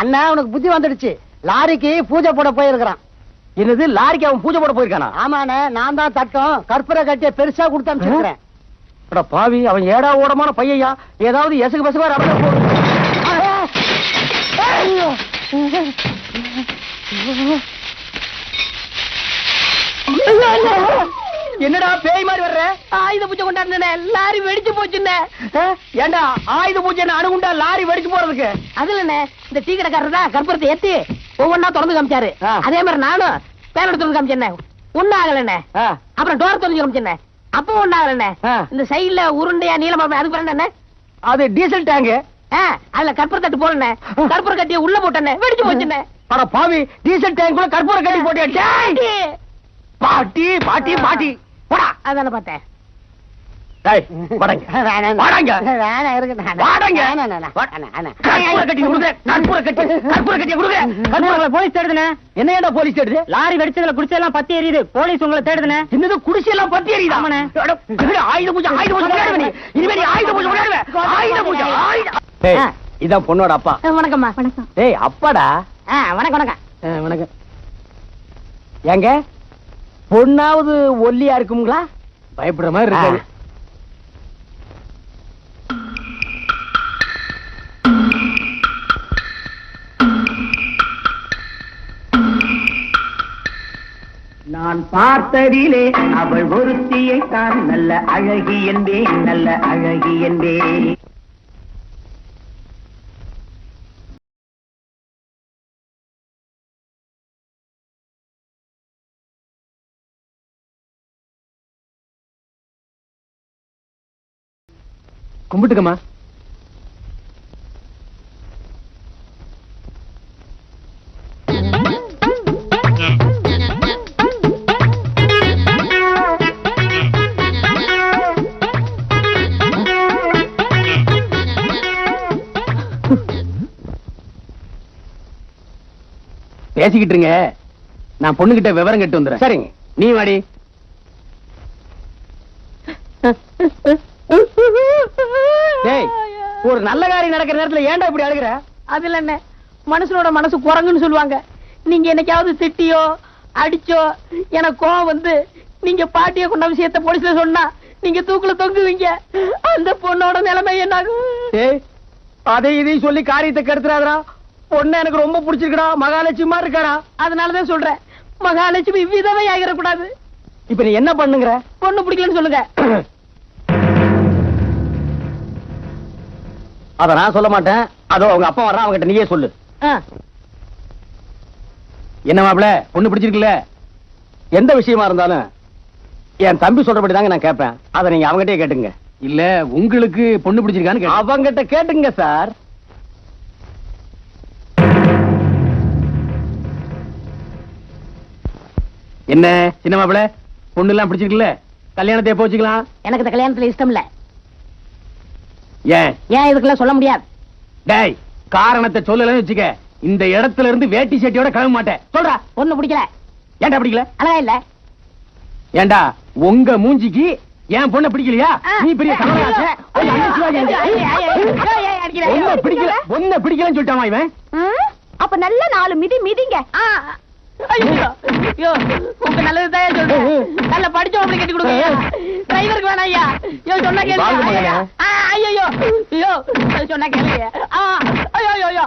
அண்ணா உனக்கு புத்தி வந்துடுச்சு. லாரிக்கு பூஜை போட போயிருக்கிறான். என்னது, லாரிக்கு அவன் பூஜை போட போயிருக்கானா? ஆமாண்ணே, நான் தான் தட்டம் கற்பூர கட்டிய பெருசா கொடுத்து அனுப்பிச்சிருக்கிறேன். பாவி, அவன் ஏடா ஓடமான பையையா, ஏதாவது எசகு பசங்க என்னடா பேய் மாதிரி வர்ற? ஆயுத பூஜை கொண்டாடுனே, லாரி வெடிச்சு போச்சுண்ணே. ஏண்டா ஆயுத பூஜை அணுகுண்டா லாரி வெடிச்சு போறதுக்கு? அதுல என்ன, இந்த டீ கடைக்காரர் தான் கற்பூரத்தை ஏத்தி ஒவ்வொன்னா திறந்து காமிச்சாரு. அதே மாதிரி நானும் பேன் எடுத்து காமிச்சேன், ஒண்ணு ஆகலண்ணே. அப்புறம் டோர் திறந்து காமிச்சேன், அப்போ ஒண்ணு ஆகலண்ணே. இந்த சைடுல உருண்டையா நீளமா அதுக்கு பிறகு என்ன, அது டீசல் டேங்க். அதுல கற்பூர தட்டு போறேன், கற்பூர கட்டிய உள்ள போட்டேன், வெடிச்சு போச்சுண்ணே. அட பாவி, டீசல் டேங்க் கூட கற்பூர கட்டி போட்டியா? பாட்டி பாட்டி பாட்டி போடா. அதான பார்த்தேன். டேய் வாடங்க வாடங்க வாடங்க கற்பூர கட்டி குடுங்க, கற்பூர கட்டி குடுங்க. கற்பூர போலீஸ் தேடுதுனே. என்ன ஏண்டா போலீஸ் தேடுது? லாரி வெடிச்சதுல குடிசை எல்லாம் பத்தி எரியுது, போலீஸ் உங்களை தேடுதுனே. என்னது, குடிசை எல்லாம் பத்தி எரியுது? ஆமாண்ணே. ஆயுத பூஜை விளையாடுவே நீ. இனிமே நீ ஆயுத பூஜை விளையாடுவே. ஆயுத பூஜை டேய், இதான் பொண்ணோட அப்பா. வணக்கம்மா. வணக்கம். டேய் அப்பாடா. வணக்கம் வணக்கம். வணக்கம். ஏங்க பொண்ணாவது ஒல்லியா இருக்குங்களா? பயப்படுற மாதிரி இருக்காது. நான் பார்த்ததிலே அவள் ஒருத்தியை தான் நல்ல அழகி என்பேன், நல்ல அழகி என்பேன். கும்பிட்டுக்கம்மா. பேசிக்கிட்டு இருங்க, நான் பொண்ணுகிட்ட விவரம் கேட்டு வந்துடுறேன். சரிங்க, நீ வாடி. டேய், ஒரு நல்ல காரியம் நடக்கிற நேரத்துல ஏன்டா இப்படி அழுகுற? அதுல என்ன, மனுஷனோட மனசு குரங்குன்னு சொல்லுவாங்க. நீங்க என்னைக்காவது திட்டியோ அடிச்சோ எனக்கு கோவம் வந்து நீங்க பாட்டிய கொண்ட விஷயத்த போலீஸ்ல சொன்னா நீங்க தூக்குல தொங்குவீங்க. அந்த பொண்ணோட நிலைமை என்னாகும்? டேய், அதை இதையும் சொல்லி காரியத்தை கெடுத்துறாதடா. பொண்ணு எனக்கு ரொம்ப பிடிச்சிருக்கடா, மகாலட்சுமி மாதிரி இருக்காடா. அதனாலதான் சொல்றேன், மகாலட்சுமி விதவை ஆகிடக்கூடாது. இப்ப நீ என்ன பண்ணுங்கிற? பொண்ணு பிடிக்கலன்னு சொல்லுங்க. அத நான் சொல்ல மாட்டேன். அதோ அவங்க அப்பா வர்றான், அவங்ககிட்ட நீயே சொல்லு. என்ன மாப்பிள, பொண்ணு பிடிச்சிருக்குல்ல? எந்த விஷயமா இருந்தாலும் என் தம்பி சொல்றபடி தாங்க நான் கேட்பேன். அதை நீங்க அவங்ககிட்டயே கேட்டுங்க. இல்ல உங்களுக்கு பொண்ணு பிடிச்சிருக்கான்னு அவங்கிட்ட கேட்டுங்க சார். என்ன சின்ன மாப்பிள, பொண்ணு எல்லாம் பிடிச்சிருக்குல்ல? கல்யாணத்தை எப்போ வச்சுக்கலாம்? எனக்கு இந்த கல்யாணத்துல இஷ்டம் இல்ல. ஏன்? ஏன் இதுக்கெல்லாம் சொல்ல முடியாது. டேய், காரணத்தை சொல்லலன்னு வச்சுக்க, இந்த இடத்துல இருந்து வேட்டி சட்டியோட கிளம்ப மாட்டேன். சொல்றா. பொண்ணு பிடிக்கல. ஏன்டா பிடிக்கல? அழகா இல்ல. ஏண்டா உங்க மூஞ்சிக்கு ஏன் பொண்ணை பிடிக்கலையா? நீ பெரிய கமலஹாசன். பொண்ணை பிடிக்கலன்னு சொல்லிட்டாமா இவன்? அப்ப நல்ல 4 மிதி மிதிங்க. ஐயோ, உங்க நல்லதுதான் சொல்றேன். நல்ல படிச்சவங்க அப்படி கட்டி கொடுங்க. டிரைவருக்கு வேணாம் ஐயா. ஐயோ சொன்னா கேளுங்க. ஐயோ ஐயோ சொன்னா கேளுங்க. ஐயோ ஐயோ